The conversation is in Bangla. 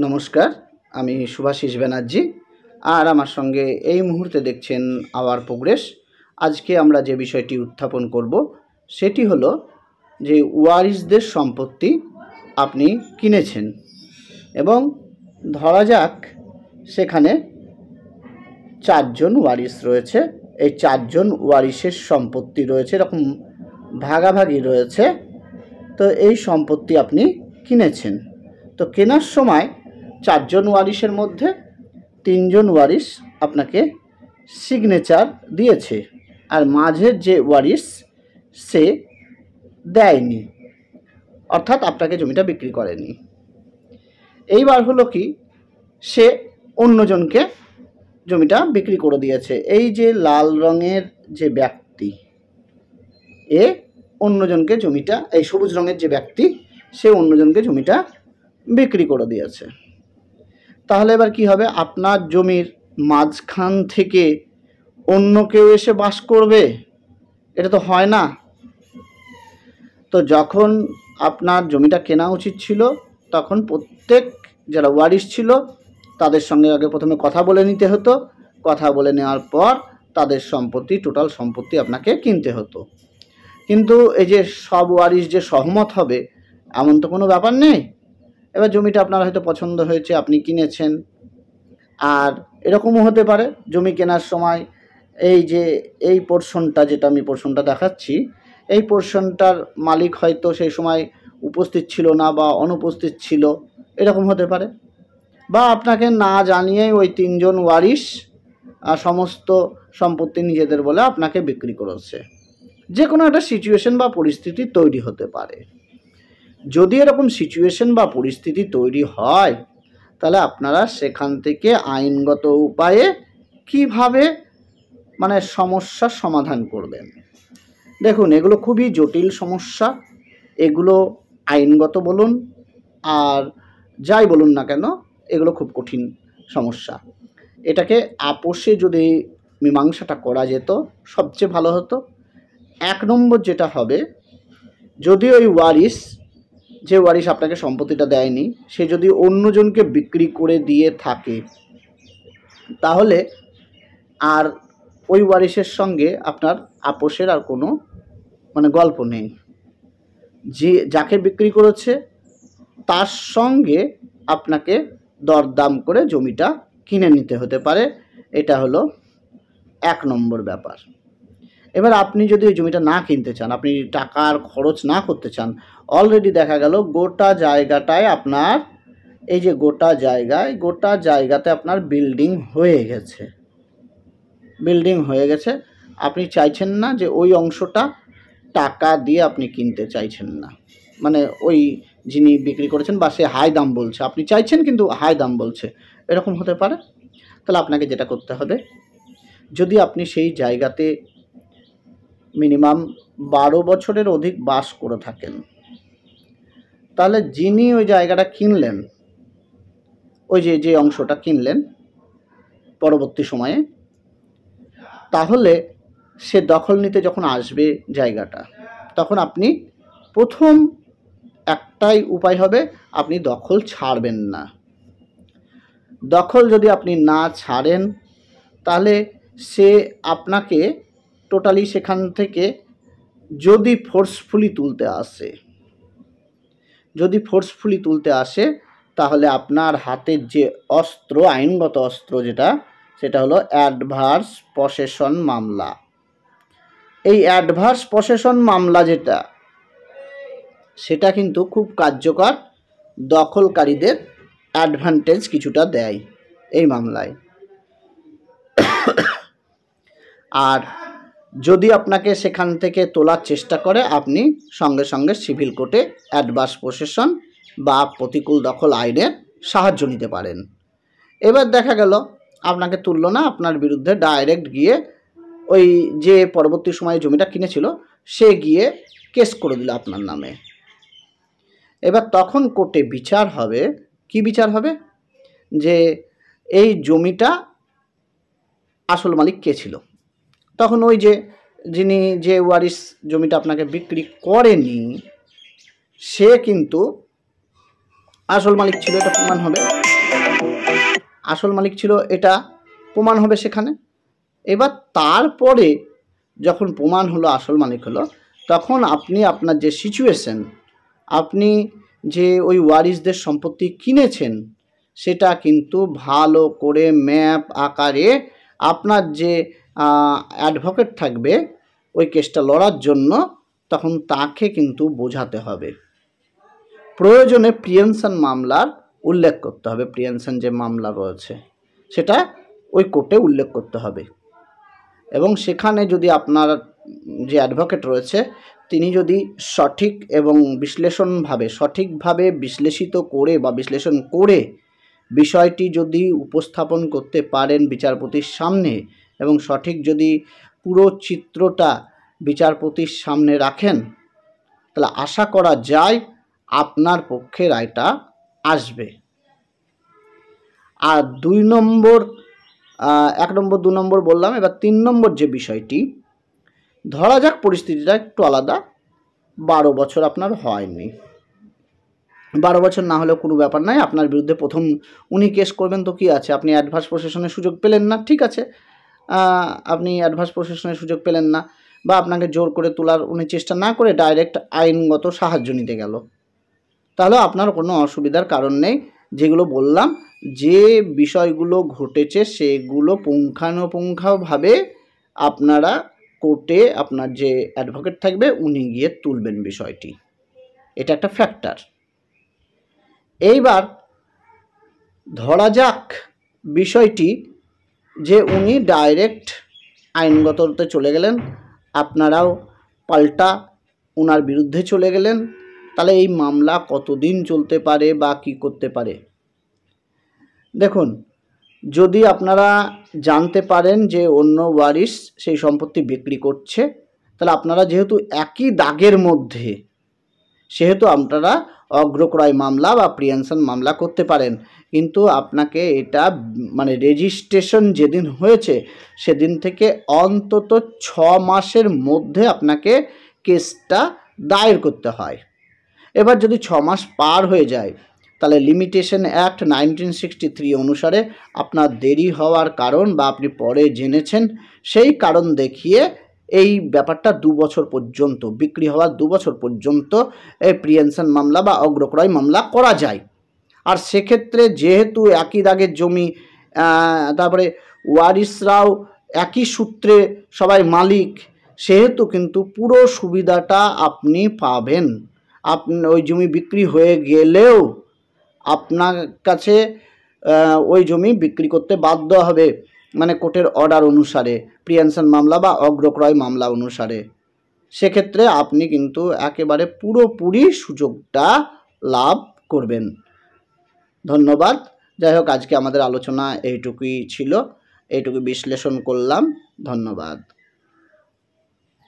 নমস্কার, আমি শুভাশিস ব্যানার্জি। আর আমার সঙ্গে এই মুহূর্তে দেখছেন আওয়ার প্রোগ্রেস। আজকে আমরা যে বিষয়টি উত্থাপন করব সেটি হলো যে ওয়ারিশদের সম্পত্তি আপনি কিনেছেন এবং ধরা যাক সেখানে 4 জন ওয়ারিশ রয়েছে। এই 4 জন ওয়ারিশের সম্পত্তি রয়েছে, এরকম ভাগাভাগি রয়েছে। তো এই সম্পত্তি আপনি কিনেছেন। তো কেনার সময় 4 জন ওয়ারিশের মধ্যে 3 জন ওয়ারিশ আপনাকে সিগনেচার দিয়েছে, আর মাঝের যে ওয়ারিশ সে দেয়নি, অর্থাৎ আপনাকে জমিটা বিক্রি করেনি। এইবার হলো কি, সে অন্যজনকে জমিটা বিক্রি করে দিয়েছে। এই যে লাল রঙের যে ব্যক্তি, এ অন্যজনকে জমিটা, এই সবুজ রঙের যে ব্যক্তি সে অন্যজনকে জমিটা বিক্রি করে দিয়েছে। তাহলে এবার কি হবে? আপনার জমির মাঝখান থেকে অন্য কেউ এসে বাস করবে? এটা তো হয় না। তো যখন আপনার জমিটা কেনা উচিত ছিল, তখন প্রত্যেক যারা ওয়ারিশ ছিল তাদের সঙ্গে আগে প্রথমে কথা বলে নিতে হতো। কথা বলে নেওয়ার পর তাদের সম্পত্তি, টোটাল সম্পত্তি আপনাকে কিনতে হতো। কিন্তু এই যে সব ওয়ারিশ যে সহমত হবে এমন তো কোনো ব্যাপার নেই। এবার জমিটা আপনার হয়তো পছন্দ হয়েছে, আপনি কিনেছেন। আর এরকমও হতে পারে জমি কেনার সময় এই পোর্শনটা, যেটা আমি পোর্শনটা দেখাচ্ছি, এই পোর্শনটার মালিক হয়তো সেই সময় উপস্থিত ছিল না বা অনুপস্থিত ছিল, এরকম হতে পারে। বা আপনাকে না জানিয়েই ওই 3 জন ওয়ারিশ সমস্ত সম্পত্তি নিজেদের বলে আপনাকে বিক্রি করেছে। যে কোনো একটা সিচুয়েশন বা পরিস্থিতি তৈরি হতে পারে। যদি এরকম সিচুয়েশন বা পরিস্থিতি তৈরি হয়, তাহলে আপনারা সেখান থেকে আইনগত উপায়ে কিভাবে সমস্যার সমাধান করবেন। দেখুন, এগুলো খুবই জটিল সমস্যা। এগুলো আইনগত বলুন আর যাই বলুন না কেন, এগুলো খুব কঠিন সমস্যা। এটাকে আপোষে যদি মীমাংসাটা করা যেত সবচেয়ে ভালো হতো। 1 নম্বর যেটা হবে, যদি ওই ওয়ারিশ, যে ওয়ারিশ আপনাকে সম্পত্তিটা দেয়নি, সে যদি অন্যজনকে বিক্রি করে দিয়ে থাকে, তাহলে আর ওই ওয়ারিশের সঙ্গে আপনার আপোষের আর কোনো গল্প নেই। যাকে বিক্রি করেছে তার সঙ্গে আপনাকে দরদাম করে জমিটা কিনে নিতে হতে পারে। এটা হলো 1 নম্বর ব্যাপার। এবার আপনি যদি ওই জমিটা না কিনতে চান, আপনি টাকার খরচ না করতে চান, অলরেডি দেখা গেল গোটা জায়গাটায় আপনার, এই যে গোটা জায়গাতে আপনার বিল্ডিং হয়ে গেছে। আপনি চাইছেন না যে ওই অংশটা টাকা দিয়ে আপনি কিনতে চাইছেন না, ওই যিনি বিক্রি করেছেন বা সে হাই দাম বলছে, আপনি চাইছেন কিন্তু হাই দাম বলছে, এরকম হতে পারে। তাহলে আপনাকে যেটা করতে হবে, যদি আপনি সেই জায়গাতে মিনিমাম 12 বছরের অধিক বাস করে থাকেন, তাহলে যিনি ওই জায়গাটা কিনলেন, ওই যে অংশটা কিনলেন পরবর্তী সময়ে, তাহলে সে দখল নিতে যখন আসবে জায়গাটা, তখন আপনি প্রথম একটাই উপায় হবে, আপনি দখল ছাড়বেন না। দখল যদি আপনি না ছাড়েন, তাহলে সে আপনাকে টোটালি সেখান থেকে যদি ফোর্সফুলি তুলতে আসে, তাহলে আপনার হাতের যে অস্ত্র, আইনগত অস্ত্র সেটা হলো অ্যাডভার্স পসেশন মামলা। এই অ্যাডভার্স পসেশন মামলা সেটা কিন্তু খুব কার্যকর, দখলকারীদের অ্যাডভান্টেজ কিছুটা দেয় এই মামলায়। আর যদি আপনাকে সেখান থেকে তোলার চেষ্টা করে, আপনি সঙ্গে সঙ্গে সিভিল কোর্টে অ্যাডভার্স পসেশন বা প্রতিকূল দখল আইনের সাহায্য নিতে পারেন। এবার দেখা গেল আপনাকে তুললো না, আপনার বিরুদ্ধে ডাইরেক্ট গিয়ে ওই যে পরবর্তী সময়ে জমিটা কিনেছিল সে গিয়ে কেস করে দিল আপনার নামে। এবার তখন কোর্টে বিচার হবে, কি বিচার হবে, যে এই জমিটা আসল মালিক কে ছিল। তখন ওই যে ওয়ারিশ জমিটা আপনাকে বিক্রি করেনি, সে কিন্তু আসল মালিক ছিল, এটা প্রমাণ হবে। আসল মালিক ছিল এটা প্রমাণ হবে সেখানে। এবার তারপরে যখন প্রমাণ হলো আসল মালিক হলো, তখন আপনি আপনার যে সিচুয়েশন, আপনি যে ওই ওয়ারিসদের সম্পত্তি কিনেছেন সেটা কিন্তু ভালো করে ম্যাপ আকারে আপনার যে অ্যাডভোকেট থাকবে ওই কেসটা লড়ার জন্য, তখন তাকে কিন্তু বোঝাতে হবে। প্রয়োজনে প্রিয়েনশন মামলার উল্লেখ করতে হবে। প্রিয়েনশন যে মামলা রয়েছে সেটা ওই কোর্টে উল্লেখ করতে হবে, এবং সেখানে যদি আপনার যে অ্যাডভোকেট রয়েছে তিনি যদি সঠিক এবং সঠিকভাবে বিশ্লেষিত করে বা বিশ্লেষণ করে বিষয়টি যদি উপস্থাপন করতে পারেন বিচারপতির সামনে, এবং সঠিক যদি পুরো চিত্রটা বিচারপতির সামনে রাখেন, তাহলে আশা করা যায় আপনার পক্ষে রায়টা আসবে। আর 2 নম্বর, 1 নম্বর 2 নম্বর বললাম, এবার 3 নম্বর যে বিষয়টি, ধরা যাক পরিস্থিতিটা একটু আলাদা, 12 বছর আপনার হয়নি। 12 বছর না হলেও কোনো ব্যাপার নাই, আপনার বিরুদ্ধে প্রথম উনি কেস করবেন তো কি আছে, আপনি অ্যাডভার্স প্রসেশনের সুযোগ পেলেন না, ঠিক আছে, আপনি অ্যাডভার্স প্রসেশনের সুযোগ পেলেন না, বা আপনাকে জোর করে তোলার উনি চেষ্টা না করে ডাইরেক্ট আইনগত সাহায্য নিতে গেল, তাহলে আপনার কোনো অসুবিধার কারণ নেই। যেগুলো বললাম, যে বিষয়গুলো ঘটেছে সেগুলো পুঙ্খানুপুঙ্খভাবে আপনারা কোর্টে আপনার যে অ্যাডভোকেট থাকবে উনি গিয়ে তুলবেন বিষয়টি, এটা একটা ফ্যাক্টর। এইবার ধরা যাক বিষয়টি যে উনি ডাইরেক্ট আইনগততে চলে গেলেন, আপনারাও পাল্টা ওনার বিরুদ্ধে চলে গেলেন, তাহলে এই মামলা কতদিন চলতে পারে বা কী করতে পারে? দেখুন, যদি আপনারা জানতে পারেন যে অন্য ওয়ারিশ সেই সম্পত্তি বিক্রি করছে, তাহলে আপনারা যেহেতু একই দাগের মধ্যে, সেহেতু আপনারা অগ্রক্রয় মামলা বা প্রিয়েনশন মামলা করতে পারেন। কিন্তু আপনাকে এটা মানে রেজিস্ট্রেশন যেদিন হয়েছে সেদিন থেকে অন্তত 6 মাসের মধ্যে আপনাকে কেসটা দায়ের করতে হয়। এবার যদি 6 মাস পার হয়ে যায়, তাহলে লিমিটেশন অ্যাক্ট 1963 অনুসারে আপনার দেরি হওয়ার কারণ বা আপনি পরে জেনেছেন সেই কারণ দেখিয়ে এই ব্যাপারটা 2 বছর পর্যন্ত, বিক্রি হওয়ার 2 বছর পর্যন্ত এই প্রিয়েনশন মামলা বা অগ্রক্রয় মামলা করা যায়। আর সেক্ষেত্রে যেহেতু একই দাগের জমি, তারপরে ওয়ারিশরাও একই সূত্রে সবাই মালিক, সেহেতু কিন্তু পুরো সুবিধাটা আপনি পাবেন। আপনি ওই জমি বিক্রি হয়ে গেলেও আপনার কাছে ওই জমি বিক্রি করতে বাধ্য হবে, মানে কোর্টের অর্ডার অনুসারে, প্রিয়েনশন মামলা বা অগ্রক্রয় মামলা অনুসারে। সেক্ষেত্রে আপনি কিন্তু একেবারে পুরোপুরি সুযোগটা লাভ করবেন। ধন্যবাদ। যাই হোক, আজকে আমাদের আলোচনা এইটুকুই ছিল, এইটুকু বিশ্লেষণ করলাম। ধন্যবাদ।